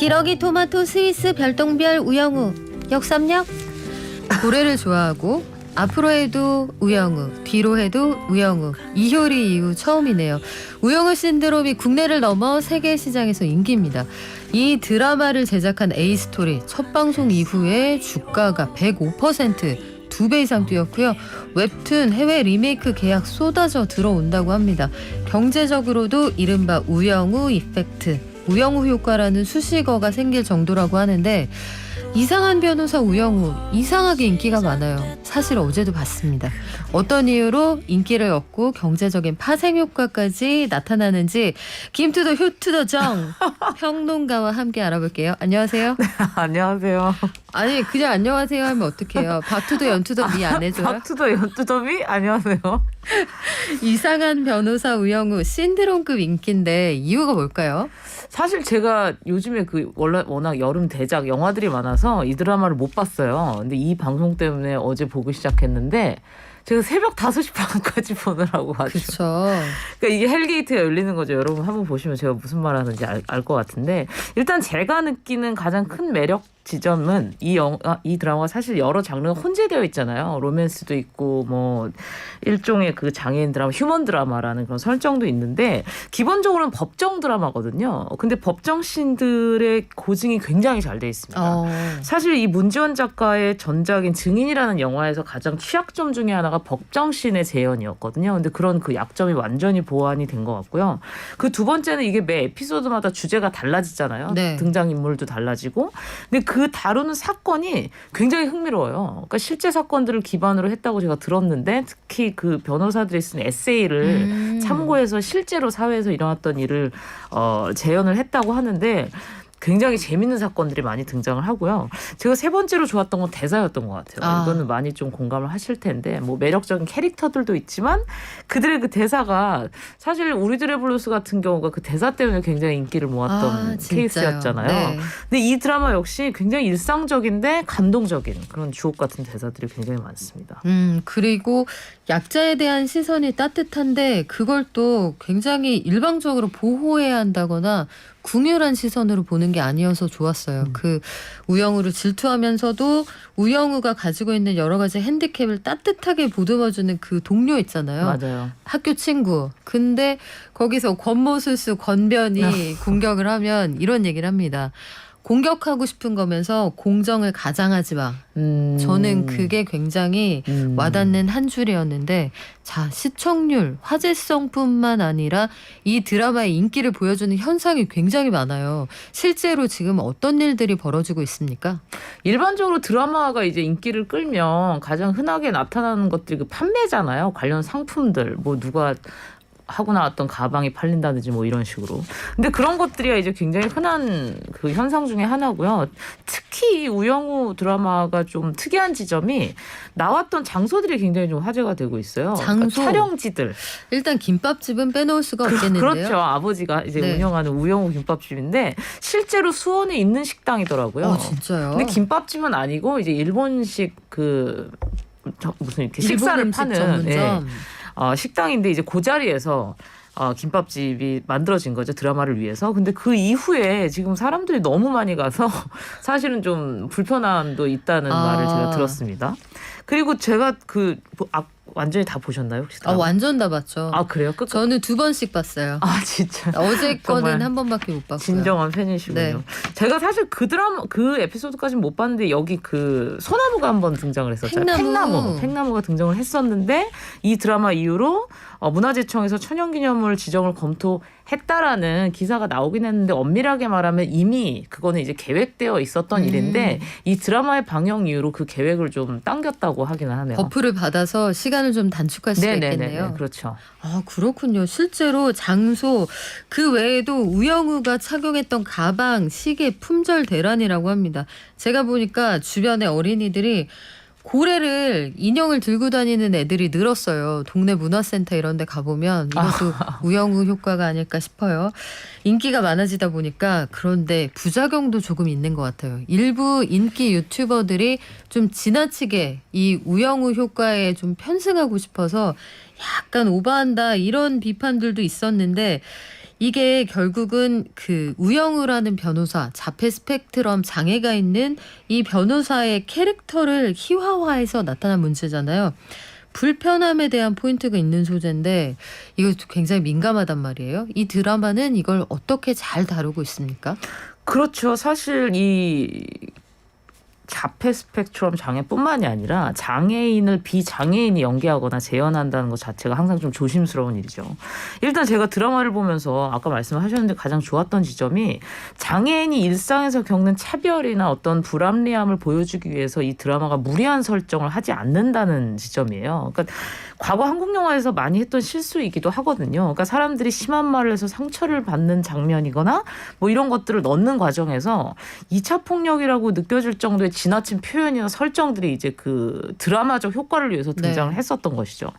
기러기 토마토 스위스 별똥별 우영우 역삼역. 고래를 좋아하고 앞으로 해도 우영우, 뒤로 해도 우영우. 이효리 이후 처음이네요. 우영우 신드롬이 국내를 넘어 세계 시장에서 인기입니다. 이 드라마를 제작한 A스토리 첫 방송 이후에 주가가 105% 2배 이상 뛰었고요. 웹툰 해외 리메이크 계약 쏟아져 들어온다고 합니다. 경제적으로도 이른바 우영우 이펙트, 우영우 효과라는 수식어가 생길 정도라고 하는데 이상한 변호사 우영우 이상하게 인기가 많아요. 사실 어제도 봤습니다. 어떤 이유로 인기를 얻고 경제적인 파생 효과까지 나타나는지 김투더 휴투더 정 평론가와 함께 알아볼게요. 안녕하세요. 안녕하세요. 아니 그냥 안녕하세요 하면 어떡해요. 박투더 연투더 미 안 해줘요? 박투더 연투더미 안녕하세요. 이상한 변호사 우영우 신드롬급 인기인데 이유가 뭘까요? 사실 제가 요즘에 원래 워낙 여름 대작 영화들이 많아서 이 드라마를 못 봤어요. 근데 이 방송 때문에 어제 보기 시작했는데 제가 새벽 5시 반까지 보느라고 아주. 그렇죠. 그러니까 이게 헬게이트가 열리는 거죠. 여러분 한번 보시면 제가 무슨 말 하는지 알 것 같은데 일단 제가 느끼는 가장 큰 매력 지점은 이 드라마가 사실 여러 장르가 혼재되어 있잖아요. 로맨스도 있고 뭐 일종의 그 장애인 드라마, 휴먼 드라마라는 그런 설정도 있는데 기본적으로는 법정 드라마거든요. 근데 법정 씬들의 고증이 굉장히 잘 돼 있습니다. 사실 이 문지원 작가의 전작인 증인이라는 영화에서 가장 취약점 중에 하나가 법정 씬의 재현이었거든요. 근데 그런 그 약점이 완전히 보완이 된 것 같고요. 그 두 번째는 이게 매 에피소드마다 주제가 달라지잖아요. 네. 등장인물도 달라지고. 근데 그 다루는 사건이 굉장히 흥미로워요. 그러니까 실제 사건들을 기반으로 했다고 제가 들었는데 특히 그 변호사들이 쓴 에세이를 참고해서 실제로 사회에서 일어났던 일을 재현을 했다고 하는데 굉장히 재밌는 사건들이 많이 등장을 하고요. 제가 세 번째로 좋았던 건 대사였던 것 같아요. 이거는 많이 좀 공감을 하실 텐데 뭐 매력적인 캐릭터들도 있지만 그들의 그 대사가 사실 우리들의 블루스 같은 경우가 그 대사 때문에 굉장히 인기를 모았던 케이스였잖아요. 네. 근데 이 드라마 역시 굉장히 일상적인데 감동적인 그런 주옥 같은 대사들이 굉장히 많습니다. 그리고 약자에 대한 시선이 따뜻한데 그걸 또 굉장히 일방적으로 보호해야 한다거나 궁휼한 시선으로 보는 게 아니어서 좋았어요. 그 우영우를 질투하면서도 우영우가 가지고 있는 여러 가지 핸디캡을 따뜻하게 보듬어주는 그 동료 있잖아요. 맞아요. 학교 친구. 근데 거기서 권모술수 권변이 공격을 하면 이런 얘기를 합니다. 공격하고 싶은 거면서 공정을 가장하지 마. 저는 그게 굉장히 와닿는 한 줄이었는데 자 시청률, 화제성뿐만 아니라 이 드라마의 인기를 보여주는 현상이 굉장히 많아요. 실제로 지금 어떤 일들이 벌어지고 있습니까? 일반적으로 드라마가 이제 인기를 끌면 가장 흔하게 나타나는 것들이 그 판매잖아요. 관련 상품들 뭐 누가 하고 나왔던 가방이 팔린다든지 뭐 이런 식으로. 근데 그런 것들이 이제 굉장히 흔한 그 현상 중에 하나고요. 특히 우영우 드라마가 좀 특이한 지점이 나왔던 장소들이 굉장히 좀 화제가 되고 있어요. 장소. 그러니까 촬영지들. 일단 김밥집은 빼놓을 수가 없겠는데요. 그렇죠. 아버지가 이제 네. 운영하는 우영우 김밥집인데 실제로 수원에 있는 식당이더라고요. 진짜요? 근데 김밥집은 아니고 이제 일본식 무슨 이렇게 식사를 파는 전문점. 식당인데 이제 그 자리에서 김밥집이 만들어진 거죠. 드라마를 위해서. 근데 그 이후에 지금 사람들이 너무 많이 가서 사실은 좀 불편함도 있다는 말을 제가 들었습니다. 그리고 제가 완전히 다 보셨나요? 혹시 완전 다 봤죠. 그래요? 저는 2번씩 봤어요. 진짜. 어제 거는 한 번밖에 못 봤고요. 진정한 팬이시군요. 네. 제가 사실 그 에피소드까지는 못 봤는데 여기 그 소나무가 한번 등장을 했었잖아요. 팽나무가 등장을 했었는데 이 드라마 이후로 문화재청에서 천연기념물 지정을 검토했다라는 기사가 나오긴 했는데 엄밀하게 말하면 이미 그거는 이제 계획되어 있었던 일인데 이 드라마의 방영 이후로 그 계획을 좀 당겼다고 하기는 하네요. 버프를 받아서 시간을 좀 단축할 수가 있겠네요. 그렇죠. 그렇군요. 실제로 장소 그 외에도 우영우가 착용했던 가방, 시계, 품절 대란이라고 합니다. 제가 보니까 주변에 어린이들이 고래를 인형을 들고 다니는 애들이 늘었어요. 동네 문화센터 이런 데 가보면 이것도 우영우 효과가 아닐까 싶어요. 인기가 많아지다 보니까 그런데 부작용도 조금 있는 것 같아요. 일부 인기 유튜버들이 좀 지나치게 이 우영우 효과에 좀 편승하고 싶어서 약간 오버한다 이런 비판들도 있었는데 이게 결국은 그 우영우라는 변호사, 자폐 스펙트럼 장애가 있는 이 변호사의 캐릭터를 희화화해서 나타난 문제잖아요. 불편함에 대한 포인트가 있는 소재인데 이거 굉장히 민감하단 말이에요. 이 드라마는 이걸 어떻게 잘 다루고 있습니까? 그렇죠. 사실 이 자폐 스펙트럼 장애뿐만이 아니라 장애인을 비장애인이 연기하거나 재현한다는 것 자체가 항상 좀 조심스러운 일이죠. 일단 제가 드라마를 보면서 아까 말씀하셨는데 가장 좋았던 지점이 장애인이 일상에서 겪는 차별이나 어떤 불합리함을 보여주기 위해서 이 드라마가 무리한 설정을 하지 않는다는 지점이에요. 그러니까 과거 한국 영화에서 많이 했던 실수이기도 하거든요. 그러니까 사람들이 심한 말을 해서 상처를 받는 장면이거나 뭐 이런 것들을 넣는 과정에서 2차 폭력이라고 느껴질 정도의 지나친 표현이나 설정들이 이제 그 드라마적 효과를 위해서 등장을 했었던 것이죠.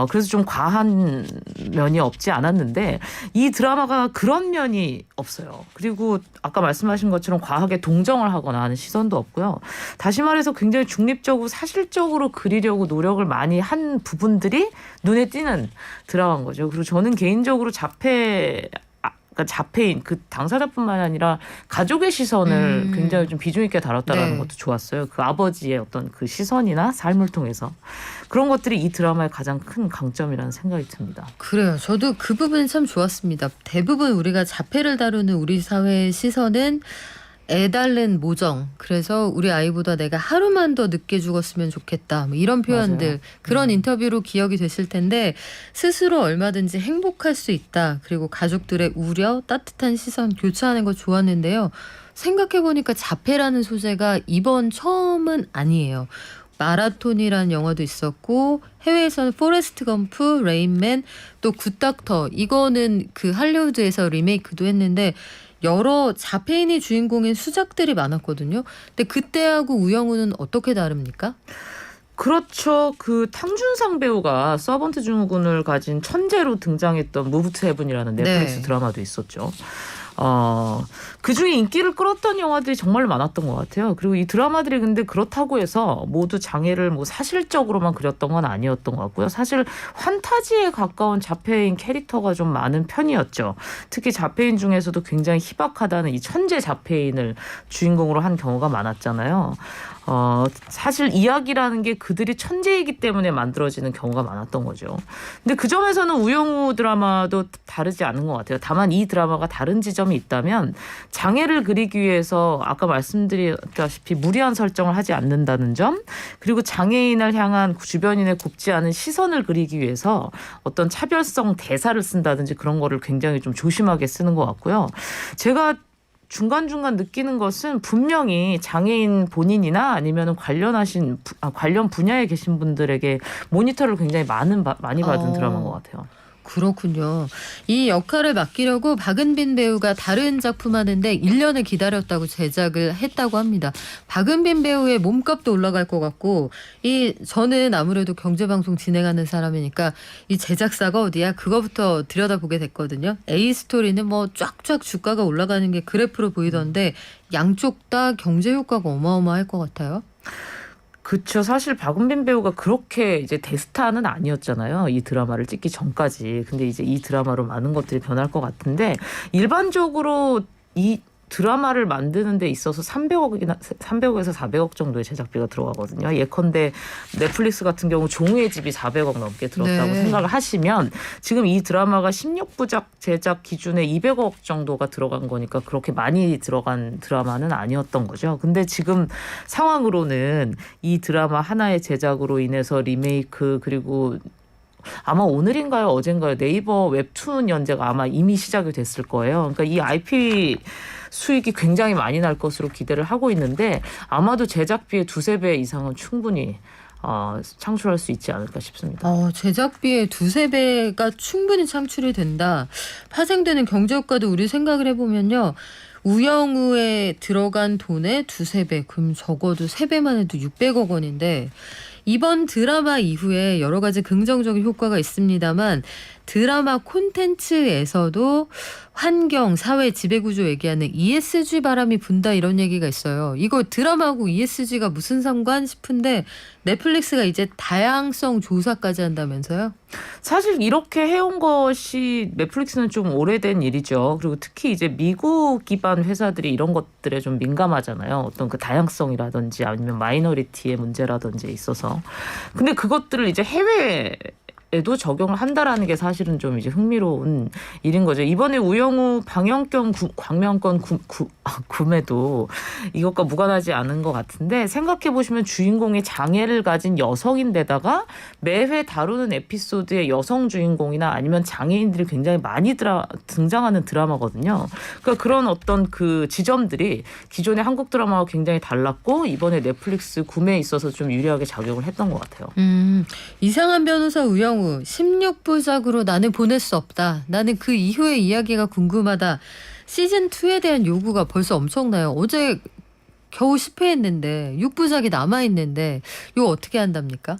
그래서 좀 과한 면이 없지 않았는데 이 드라마가 그런 면이 없어요. 그리고 아까 말씀하신 것처럼 과하게 동정을 하거나 하는 시선도 없고요. 다시 말해서 굉장히 중립적으로 사실적으로 그리려고 노력을 많이 한 부분들이 눈에 띄는 드라마인 거죠. 그리고 저는 개인적으로 그러니까 자폐인 그 당사자뿐만 아니라 가족의 시선을 굉장히 좀 비중 있게 다뤘다라는 것도 좋았어요. 그 아버지의 어떤 그 시선이나 삶을 통해서 그런 것들이 이 드라마의 가장 큰 강점이라는 생각이 듭니다. 그래요. 저도 그 부분이 참 좋았습니다. 대부분 우리가 자폐를 다루는 우리 사회의 시선은 애달른 모정. 그래서 우리 아이보다 내가 하루만 더 늦게 죽었으면 좋겠다. 뭐 이런 표현들. 맞아요. 그런 인터뷰로 기억이 되실 텐데 스스로 얼마든지 행복할 수 있다. 그리고 가족들의 우려, 따뜻한 시선 교차하는 거 좋았는데요. 생각해보니까 자폐라는 소재가 이번 처음은 아니에요. 마라톤이라는 영화도 있었고 해외에서는 포레스트 검프, 레인맨, 또 굿닥터 이거는 그 할리우드에서 리메이크도 했는데 여러 자폐인이 주인공인 수작들이 많았거든요. 근데 그때하고 우영우는 어떻게 다릅니까? 그렇죠. 그 탕준상 배우가 서번트 증후군을 가진 천재로 등장했던 무브 투 헤븐이라는 넷플릭스 드라마도 있었죠. 그중에 인기를 끌었던 영화들이 정말 많았던 것 같아요. 그리고 이 드라마들이 근데 그렇다고 해서 모두 장애를 뭐 사실적으로만 그렸던 건 아니었던 것 같고요. 사실 환타지에 가까운 자폐인 캐릭터가 좀 많은 편이었죠. 특히 자폐인 중에서도 굉장히 희박하다는 이 천재 자폐인을 주인공으로 한 경우가 많았잖아요. 사실 이야기라는 게 그들이 천재이기 때문에 만들어지는 경우가 많았던 거죠. 근데 그 점에서는 우영우 드라마도 다르지 않은 것 같아요. 다만 이 드라마가 다른 지점이 있다면 장애를 그리기 위해서 아까 말씀드렸다시피 무리한 설정을 하지 않는다는 점, 그리고 장애인을 향한 주변인의 곱지 않은 시선을 그리기 위해서 어떤 차별성 대사를 쓴다든지 그런 거를 굉장히 좀 조심하게 쓰는 것 같고요. 제가 중간중간 느끼는 것은 분명히 장애인 본인이나 아니면 관련 분야에 계신 분들에게 모니터를 굉장히 많이 받은 드라마인 것 같아요. 그렇군요. 이 역할을 맡기려고 박은빈 배우가 다른 작품 하는데 1년을 기다렸다고 제작을 했다고 합니다. 박은빈 배우의 몸값도 올라갈 것 같고 저는 아무래도 경제방송 진행하는 사람이니까 이 제작사가 어디야? 그거부터 들여다보게 됐거든요. A스토리는 뭐 쫙쫙 주가가 올라가는 게 그래프로 보이던데 양쪽 다 경제 효과가 어마어마할 것 같아요. 그렇죠. 사실 박은빈 배우가 그렇게 이제 대스타는 아니었잖아요. 이 드라마를 찍기 전까지. 근데 이제 이 드라마로 많은 것들이 변할 것 같은데 일반적으로 이 드라마를 만드는 데 있어서 300억에서 400억 정도의 제작비가 들어가거든요. 예컨대 넷플릭스 같은 경우 종우의 집이 400억 넘게 들었다고 생각을 하시면 지금 이 드라마가 16부작 제작 기준에 200억 정도가 들어간 거니까 그렇게 많이 들어간 드라마는 아니었던 거죠. 근데 지금 상황으로는 이 드라마 하나의 제작으로 인해서 리메이크 그리고 아마 오늘인가요 어젠가요 네이버 웹툰 연재가 아마 이미 시작이 됐을 거예요. 그러니까 이 IP 수익이 굉장히 많이 날 것으로 기대를 하고 있는데 아마도 제작비의 2-3배 이상은 충분히 창출할 수 있지 않을까 싶습니다. 제작비의 2-3배가 충분히 창출이 된다. 파생되는 경제효과도 우리 생각을 해보면요. 우영우에 들어간 돈의 2-3배, 그럼 적어도 3배만 해도 600억 원인데 이번 드라마 이후에 여러 가지 긍정적인 효과가 있습니다만 드라마 콘텐츠에서도 환경, 사회, 지배구조 얘기하는 ESG 바람이 분다 이런 얘기가 있어요. 이거 드라마하고 ESG가 무슨 상관 싶은데 넷플릭스가 이제 다양성 조사까지 한다면서요? 사실 이렇게 해온 것이 넷플릭스는 좀 오래된 일이죠. 그리고 특히 이제 미국 기반 회사들이 이런 것들에 좀 민감하잖아요. 어떤 그 다양성이라든지 아니면 마이너리티의 문제라든지 있어서. 근데 그것들을 이제 해외에도 적용을 한다라는 게 사실은 좀 이제 흥미로운 일인 거죠. 이번에 우영우 광명권 구매도 이것과 무관하지 않은 것 같은데 생각해 보시면 주인공이 장애를 가진 여성인데다가 매회 다루는 에피소드에 여성 주인공이나 아니면 장애인들이 굉장히 많이 등장하는 드라마거든요. 그러니까 그런 어떤 그 지점들이 기존의 한국 드라마와 굉장히 달랐고 이번에 넷플릭스 구매에 있어서 좀 유리하게 작용을 했던 것 같아요. 이상한 변호사 우영우 16부작으로 나는 보낼 수 없다. 나는 그 이후의 이야기가 궁금하다. 시즌2에 대한 요구가 벌써 엄청나요. 어제 겨우 10회했는데 6부작이 남아있는데 이거 어떻게 한답니까?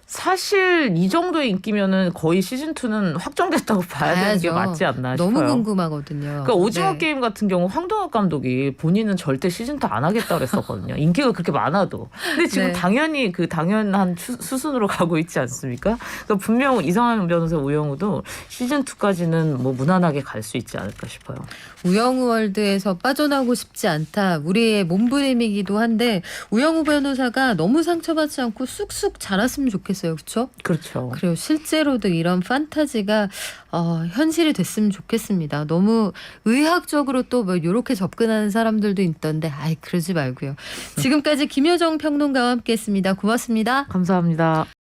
사실 이 정도의 인기면은 거의 시즌2는 확정됐다고 봐야 되는 게 봐야죠. 맞지 않나 너무 싶어요. 궁금하거든요. 그러니까 오징어 네. 게임 같은 경우 황동혁 감독이 본인은 절대 시즌2 안 하겠다고 그랬었거든요. 인기가 그렇게 많아도. 근데 지금 네. 당연히 그 당연한 수순으로 가고 있지 않습니까? 그러니까 분명 이상한 변호사 우영우도 시즌2까지는 뭐 무난하게 갈 수 있지 않을까 싶어요. 우영우 월드에서 빠져나오고 싶지 않다. 우리의 몸부림이기도 한데 우영우 변호사가 너무 상처받지 않고 쑥쑥 자랐으면 좋겠어요. 그렇죠? 그렇죠. 그리고 실제로도 이런 판타지가 현실이 됐으면 좋겠습니다. 너무 의학적으로 또 뭐 이렇게 접근하는 사람들도 있던데 아이 그러지 말고요. 지금까지 김효정 평론가와 함께했습니다. 고맙습니다. 감사합니다.